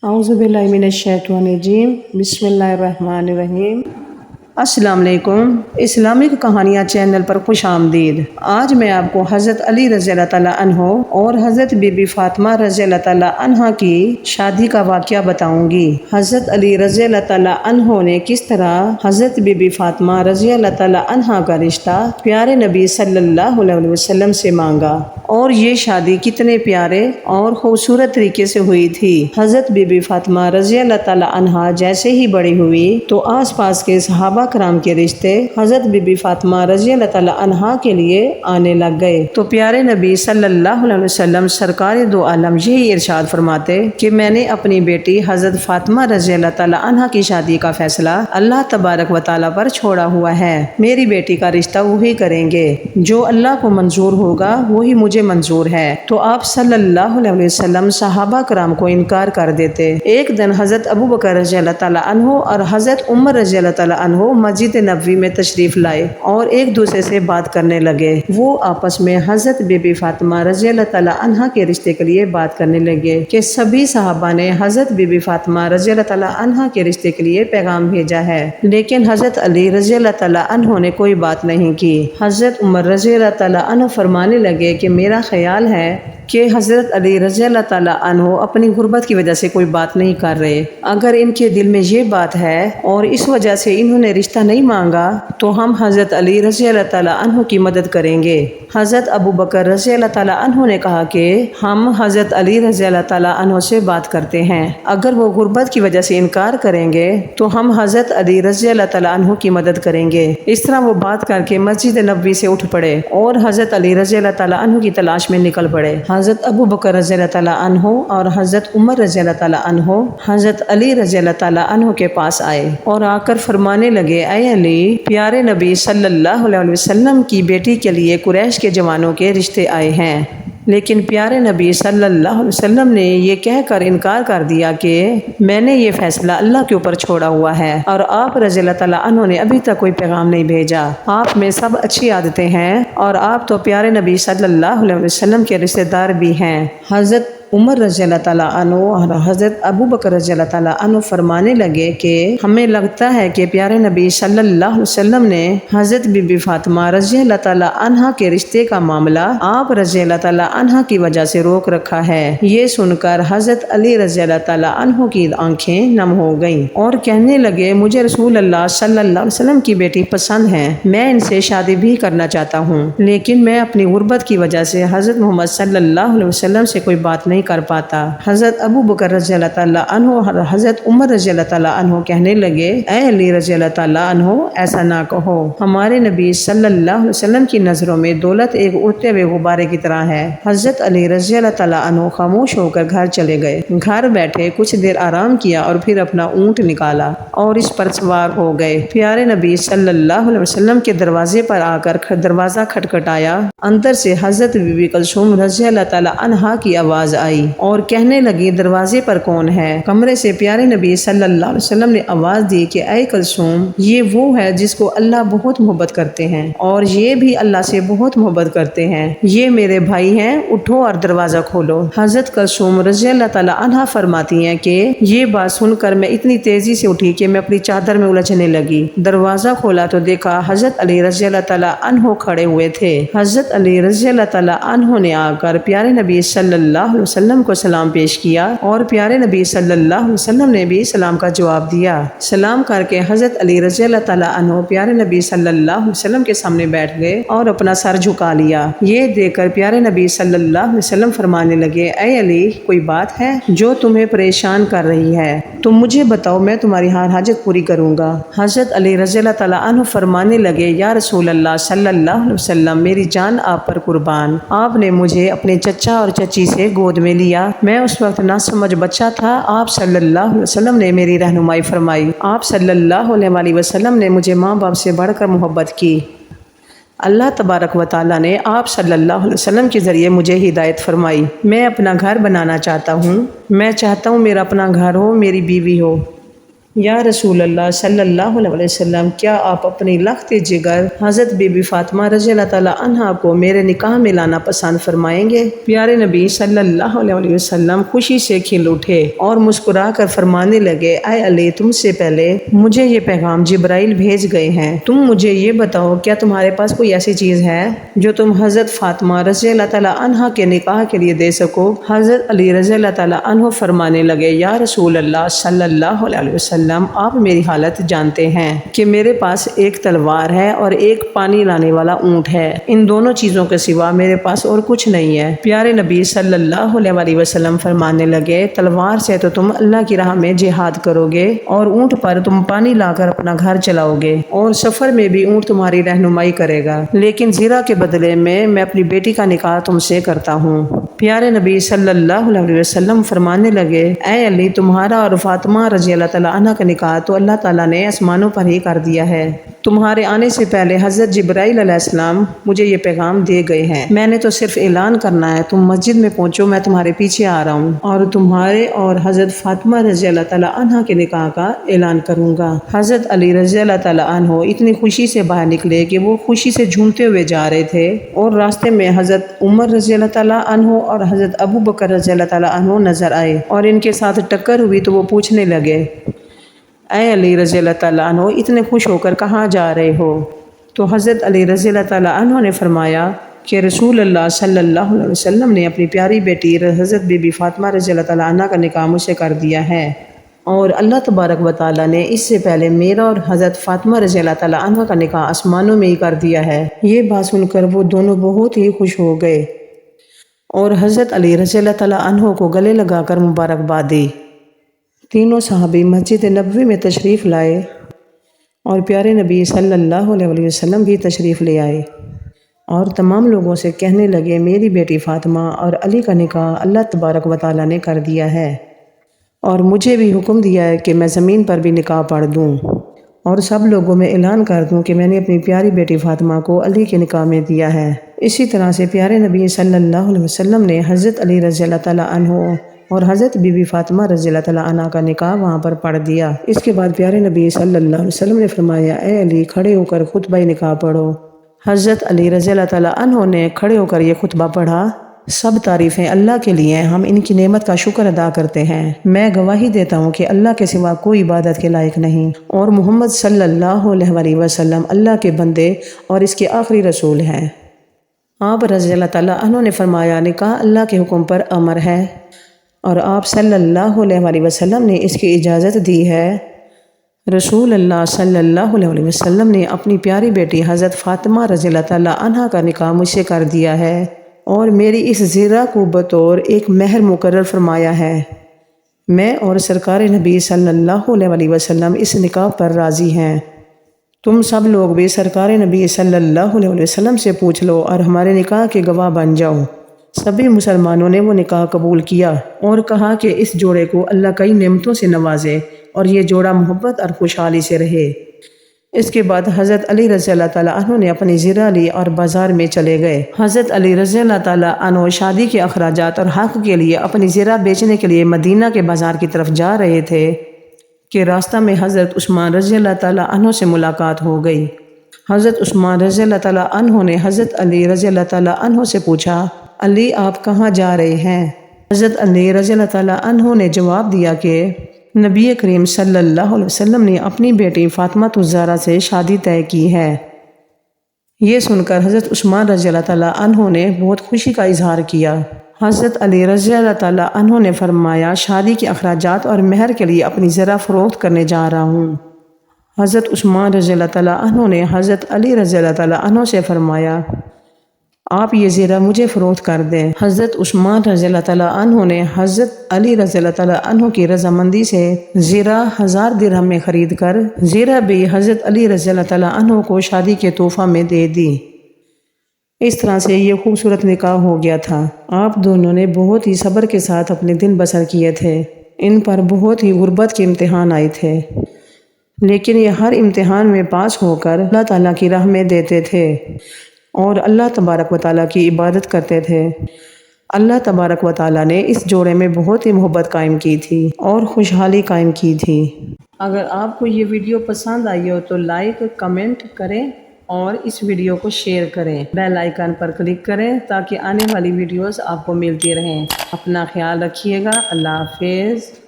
اعوذ باللہ من الشیطان الرجیم بسم اللہ الرحمن الرحیم۔ السلام علیکم، اسلامک کہانیاں چینل پر خوش آمدید۔ آج میں آپ کو حضرت علی رضی اللہ تعالیٰ عنہ اور حضرت بی بی فاطمہ رضی اللہ تعالیٰ عنہ کی شادی کا واقعہ بتاؤں گی۔ حضرت علی رضی اللہ تعالیٰ عنہ نے کس طرح حضرت بی بی فاطمہ رضی اللہ تعالیٰ عنہ کا رشتہ پیارے نبی صلی اللہ علیہ وسلم سے مانگا، اور یہ شادی کتنے پیارے اور خوبصورت طریقے سے ہوئی تھی۔ حضرت بی بی فاطمہ رضی اللہ تعالیٰ عنہ جیسے ہی بڑی ہوئی تو آس پاس کے صحابہ کرام کے رشتے حضرت بی بی فاطمہ رضی اللہ تعالیٰ عنہ کے لیے آنے لگ گئے، تو پیارے نبی صلی اللہ علیہ وسلم سرکار دو عالم یہی ارشاد فرماتے کہ میں نے اپنی بیٹی حضرت فاطمہ رضی اللہ تعالیٰ عنہ کی شادی کا فیصلہ اللہ تبارک و تعالیٰ پر چھوڑا ہوا ہے۔ میری بیٹی کا رشتہ وہی کریں گے، جو اللہ کو منظور ہوگا وہی مجھے منظور ہے۔ تو آپ صلی اللہ علیہ وسلم صحابہ کرام کو انکار کر دیتے۔ ایک دن حضرت ابو بکر رضی اللہ تعالیٰ عنہ اور حضرت عمر رضی اللہ تعالیٰ عنہ مسجد نبوی میں تشریف لائے اور ایک دوسرے سے بات کرنے لگے۔ وہ آپس میں حضرت بی بی فاطمہ رضی اللہ تعالیٰ عنہ کے رشتے کے لیے بات کرنے لگے کہ سبھی صحابہ نے حضرت بی بی فاطمہ رضی اللہ تعالیٰ عنہ کے رشتے کے لیے پیغام بھیجا ہے، لیکن حضرت علی رضی اللہ تعالیٰ عنہ نے کوئی بات نہیں کی۔ حضرت عمر رضی اللہ تعالیٰ عنہ فرمانے لگے کہ میرا خیال ہے کہ حضرت علی رضی اللہ تعالیٰ عنہ اپنی غربت کی وجہ سے کوئی بات نہیں کر رہے۔ اگر ان کے دل میں یہ بات ہے اور اس وجہ سے انہوں نے رشتہ نہیں مانگا تو ہم حضرت علی رضی اللہ تعالیٰ عنہ کی مدد کریں گے۔ حضرت ابو بکر رضی اللہ تعالیٰ عنہ نے کہا کہ ہم حضرت علی رضی اللہ تعالیٰ عنہ سے بات کرتے ہیں، اگر وہ غربت کی وجہ سے انکار کریں گے تو ہم حضرت علی رضی اللہ تعالیٰ عنہ کی مدد کریں گے۔ اس طرح وہ بات کر کے مسجد نبوی سے اٹھ پڑے اور حضرت علی رضی اللہ تعالیٰ عنہ کی تلاش میں نکل پڑے۔ حضرت ابو بکر رضی اللہ تعالیٰ عنہ اور حضرت عمر رضی اللہ تعالیٰ عنہ حضرت علی رضی اللہ تعالیٰ عنہ کے پاس آئے اور آ کر فرمانے لگے، اے علی، پیارے نبی صلی اللہ علیہ وسلم کی بیٹی کے لیے قریش کے جوانوں کے رشتے آئے ہیں، لیکن پیارے نبی صلی اللہ علیہ وسلم نے یہ کہہ کر انکار کر دیا کہ میں نے یہ فیصلہ اللہ کے اوپر چھوڑا ہوا ہے، اور آپ رضی اللہ تعالیٰ عنہ نے ابھی تک کوئی پیغام نہیں بھیجا۔ آپ میں سب اچھی عادتیں ہیں اور آپ تو پیارے نبی صلی اللہ علیہ وسلم کے رشتے دار بھی ہیں۔ حضرت عمر رضی اللہ تعالیٰ عنہ اور حضرت ابو بکر رضی اللہ تعالیٰ عنہ فرمانے لگے کہ ہمیں لگتا ہے کہ پیارے نبی صلی اللہ علیہ وسلم نے حضرت بی بی فاطمہ رضی اللہ تعالیٰ عنہ کے رشتے کا معاملہ آپ رضی اللہ تعالیٰ عنہ کی وجہ سے روک رکھا ہے۔ یہ سن کر حضرت علی رضی اللہ تعالیٰ عنہ کی آنکھیں نم ہو گئیں اور کہنے لگے، مجھے رسول اللہ صلی اللہ علیہ وسلم کی بیٹی پسند ہے، میں ان سے شادی بھی کرنا چاہتا ہوں، لیکن میں اپنی غربت کی وجہ سے حضرت محمد صلی اللہ علیہ وسلم سے کوئی بات نہیں کر پاتا۔ حضرت ابو بکر رضی اللہ تعالیٰ عنہ اور حضرت عمر رضی اللہ تعالیٰ عنہ کہنے لگے، اے علی رضی اللہ تعالیٰ عنہ، ایسا نہ کہو، ہمارے نبی صلی اللہ علیہ وسلم کی نظروں میں دولت ایک اڑتے ہوئے غبارے کی طرح ہے۔ حضرت علی رضی اللہ تعالیٰ عنہ خاموش ہو کر گھر چلے گئے۔ گھر بیٹھے کچھ دیر آرام کیا اور پھر اپنا اونٹ نکالا اور اس پر سوار ہو گئے۔ پیارے نبی صلی اللہ علیہ وسلم کے دروازے پر آ کر دروازہ کھٹکھٹایا۔ اندر سے حضرت بی بی کلثوم رضی اللہ تعالیٰ عنہا کی آواز آئی اور کہنے لگی، دروازے پر کون ہے؟ کمرے سے پیارے نبی صلی اللہ علیہ وسلم نے آواز دی کہ اے کلثوم، یہ وہ ہے جس کو اللہ بہت محبت کرتے ہیں اور یہ بھی اللہ سے بہت محبت کرتے ہیں، یہ میرے بھائی ہیں، اٹھو اور دروازہ کھولو۔ حضرت کلثوم رضی اللہ تعالیٰ عنہا فرماتی ہیں کہ یہ بات سن کر میں اتنی تیزی سے اٹھی کہ میں اپنی چادر میں الجھنے لگی۔ دروازہ کھولا تو دیکھا حضرت علی رضی اللہ تعالیٰ عنہ کھڑے ہوئے تھے۔ حضرت علی رضی اللہ تعالیٰ عنہ نے آ کر پیارے نبی صلی اللہ علیہ وسلم کو سلام پیش کیا اور پیارے نبی صلی اللہ علیہ وسلم نے بھی سلام کا جواب دیا۔ سلام کر کے حضرت علی رضی اللہ تعالیٰ عنہ پیارے نبی صلی اللہ علیہ وسلم کے سامنے بیٹھ گئے اور اپنا سر جھکا لیا۔ یہ دیکھ کر پیارے نبی صلی اللہ علیہ وسلم فرمانے لگے، اے علی، کوئی بات ہے جو تمہیں پریشان کر رہی ہے؟ تم مجھے بتاؤ، میں تمہاری ہر حاجت پوری کروں گا۔ حضرت علی رضی اللہ تعالیٰ عنہ فرمانے لگے، یا رسول اللہ صلی اللہ علیہ وسلم، میری جان آپ پر قربان، آپ نے مجھے اپنے چچا اور چچی سے گود میں لیا، میں اس وقت نہ سمجھ بچہ تھا، آپ صلی اللہ علیہ وسلم نے میری رہنمائی فرمائی، آپ صلی اللہ علیہ وسلم نے مجھے ماں باپ سے بڑھ کر محبت کی۔ اللہ تبارک و تعالیٰ نے آپ صلی اللہ علیہ وسلم کے ذریعے مجھے ہدایت فرمائی۔ میں اپنا گھر بنانا چاہتا ہوں، میں چاہتا ہوں میرا اپنا گھر ہو، میری بیوی ہو، یا رسول اللہ صلی اللہ علیہ وسلم، کیا آپ اپنی لخت جگر حضرت بی بی فاطمہ رضی اللہ تعالیٰ عنہا کو میرے نکاح میں لانا پسند فرمائیں گے؟ پیارے نبی صلی اللہ علیہ وسلم خوشی سے کھل اٹھے اور مسکرا کر فرمانے لگے، اے علی، تم سے پہلے مجھے یہ پیغام جبرائیل بھیج گئے ہیں۔ تم مجھے یہ بتاؤ، کیا تمہارے پاس کوئی ایسی چیز ہے جو تم حضرت فاطمہ رضی اللہ تعالیٰ عنہا کے نکاح کے لیے دے سکو؟ حضرت علی رضی اللہ تعالیٰ عنہ فرمانے لگے، یا رسول اللہ صلی اللہ علیہ وسلم، آپ میری حالت جانتے ہیں کہ میرے پاس ایک تلوار ہے اور ایک پانی لانے والا اونٹ ہے، ان دونوں چیزوں کے سوا میرے پاس اور کچھ نہیں ہے۔ پیارے نبی صلی اللہ علیہ وسلم فرمانے لگے، تلوار سے تو تم اللہ کی راہ میں جہاد کرو گے اور اونٹ پر تم پانی لا کر اپنا گھر چلاؤ گے، اور سفر میں بھی اونٹ تمہاری رہنمائی کرے گا، لیکن زیرہ کے بدلے میں اپنی بیٹی کا نکاح تم سے کرتا ہوں۔ پیارے نبی صلی اللہ علیہ وسلم فرمانے لگے، اے علی، تمہارا اور فاطمہ رضی اللہ تعالیٰ عنہ کا نکاح تو اللہ تعالیٰ نے آسمانوں پر ہی کر دیا ہے۔ تمہارے آنے سے پہلے حضرت جبرائیل علیہ السلام مجھے یہ پیغام دے گئے ہیں، میں نے تو صرف اعلان کرنا ہے، تم مسجد میں پہنچو، میں تمہارے پیچھے آ رہا ہوں اور تمہارے اور حضرت فاطمہ رضی اللہ تعالیٰ عنہ کے نکاح کا اعلان کروں گا۔ حضرت علی رضی اللہ تعالیٰ عنہ اتنی خوشی سے باہر نکلے کہ وہ خوشی سے جھومتے ہوئے جا رہے تھے، اور راستے میں حضرت عمر رضی اللہ تعالیٰ عنہ اور حضرت ابو بکر رضی اللہ تعالیٰ عنہ نظر آئے اور ان کے ساتھ ٹکر ہوئی تو وہ پوچھنے لگے، اے علی رضی اللہ تعالیٰ عنہ، اتنے خوش ہو کر کہاں جا رہے ہو؟ تو حضرت علی رضی اللہ تعالیٰ عنہ نے فرمایا کہ رسول اللہ صلی اللہ علیہ وسلم نے اپنی پیاری بیٹی حضرت بی بی فاطمہ رضی اللہ تعالیٰ عنہ کا نکاح مجھ سے کر دیا ہے، اور اللہ تبارک و تعالیٰ نے اس سے پہلے میرا اور حضرت فاطمہ رضی اللہ تعالیٰ عنہ کا نکاح آسمانوں میں ہی کر دیا ہے۔ یہ بات سن کر وہ دونوں بہت ہی خوش ہو گئے اور حضرت علی رضی اللہ تعالیٰ عنہ کو گلے لگا کر مبارکباد دی۔ تینوں صحابی مسجد نبوی میں تشریف لائے اور پیارے نبی صلی اللہ علیہ وسلم بھی تشریف لے آئے اور تمام لوگوں سے کہنے لگے، میری بیٹی فاطمہ اور علی کا نکاح اللہ تبارک و تعالیٰ نے کر دیا ہے، اور مجھے بھی حکم دیا ہے کہ میں زمین پر بھی نکاح پڑھ دوں اور سب لوگوں میں اعلان کر دوں کہ میں نے اپنی پیاری بیٹی فاطمہ کو علی کے نکاح میں دیا ہے۔ اسی طرح سے پیارے نبی صلی اللہ علیہ وسلم نے حضرت علی رضی اللہ تعالیٰ عنہ اور حضرت بی بی فاطمہ رضی اللہ تعالیٰ عنہ کا نکاح وہاں پر پڑھ دیا۔ اس کے بعد پیارے نبی صلی اللہ علیہ وسلم نے فرمایا، اے علی، کھڑے ہو کر خطبہ نکاح پڑھو۔ حضرت علی رضی اللہ تعالیٰ عنہ نے کھڑے ہو کر یہ خطبہ پڑھا، سب تعریفیں اللہ کے لیے، ہم ان کی نعمت کا شکر ادا کرتے ہیں۔ میں گواہی دیتا ہوں کہ اللہ کے سوا کوئی عبادت کے لائق نہیں، اور محمد صلی اللہ علیہ وسلم اللہ کے بندے اور اس کے آخری رسول ہیں۔ آپ رضی اللہ تعالیٰ عنہ نے فرمایا، نکاح اللہ کے حکم پر امر ہے اور آپ صلی اللہ علیہ وسلم نے اس کی اجازت دی ہے۔ رسول اللہ صلی اللہ علیہ وسلم نے اپنی پیاری بیٹی حضرت فاطمہ رضی اللہ تعالیٰ عنہ کا نکاح مجھ سے کر دیا ہے اور میری اس زیرہ کو بطور ایک مہر مقرر فرمایا ہے۔ میں اور سرکار نبی صلی اللہ علیہ وسلم اس نکاح پر راضی ہیں۔ تم سب لوگ بھی سرکار نبی صلی اللہ علیہ وسلم سے پوچھ لو اور ہمارے نکاح کے گواہ بن جاؤ۔ سبھی مسلمانوں نے وہ نکاح قبول کیا اور کہا کہ اس جوڑے کو اللہ کئی نعمتوں سے نوازے اور یہ جوڑا محبت اور خوشحالی سے رہے۔ اس کے بعد حضرت علی رضی اللہ تعالیٰ عنہ نے اپنی زیرہ لی اور بازار میں چلے گئے۔ حضرت علی رضی اللہ تعالیٰ عنہ شادی کے اخراجات اور حق کے لیے اپنی زیرہ بیچنے کے لیے مدینہ کے بازار کی طرف جا رہے تھے کہ راستہ میں حضرت عثمان رضی اللہ تعالیٰ عنہ سے ملاقات ہو گئی۔ حضرت عثمان رضی اللہ تعالیٰ عنہ نے حضرت علی رضی اللہ تعالیٰ عنہ سے پوچھا، علی، آپ کہاں جا رہے ہیں؟ حضرت علی رضی اللہ تعالیٰ عنہ نے جواب دیا کہ نبی کریم صلی اللہ علیہ وسلم نے اپنی بیٹی فاطمہ الزہرا سے شادی طے کی ہے۔ یہ سن کر حضرت عثمان رضی اللہ تعالیٰ عنہ نے بہت خوشی کا اظہار کیا۔ حضرت علی رضی اللہ تعالیٰ عنہ نے فرمایا، شادی کے اخراجات اور مہر کے لیے اپنی زرہ فروخت کرنے جا رہا ہوں۔ حضرت عثمان رضی اللہ تعالیٰ عنہ نے حضرت علی رضی اللہ تعالیٰ عنہ سے فرمایا، آپ یہ زیرہ مجھے فروخت کر دیں۔ حضرت عثمان رضی اللہ تعالیٰ عنہ نے حضرت علی رضی اللہ تعالیٰ عنہ کی رضامندی سے زیرہ 1000 درہم میں خرید کر زیرہ بھی حضرت علی رضی اللہ تعالیٰ عنہ کو شادی کے تحفہ میں دے دی۔ اس طرح سے یہ خوبصورت نکاح ہو گیا تھا۔ آپ دونوں نے بہت ہی صبر کے ساتھ اپنے دن بسر کیے تھے۔ ان پر بہت ہی غربت کے امتحان آئے تھے، لیکن یہ ہر امتحان میں پاس ہو کر اللہ تعالیٰ کی راہ میں دیتے تھے اور اللہ تبارک و تعالیٰ کی عبادت کرتے تھے۔ اللہ تبارک و تعالیٰ نے اس جوڑے میں بہت ہی محبت قائم کی تھی اور خوشحالی قائم کی تھی۔ اگر آپ کو یہ ویڈیو پسند آئی ہو تو لائک کمنٹ کریں اور اس ویڈیو کو شیئر کریں، بیل آئیکن پر کلک کریں تاکہ آنے والی ویڈیوز آپ کو ملتی رہیں۔ اپنا خیال رکھیے گا۔ اللہ حافظ۔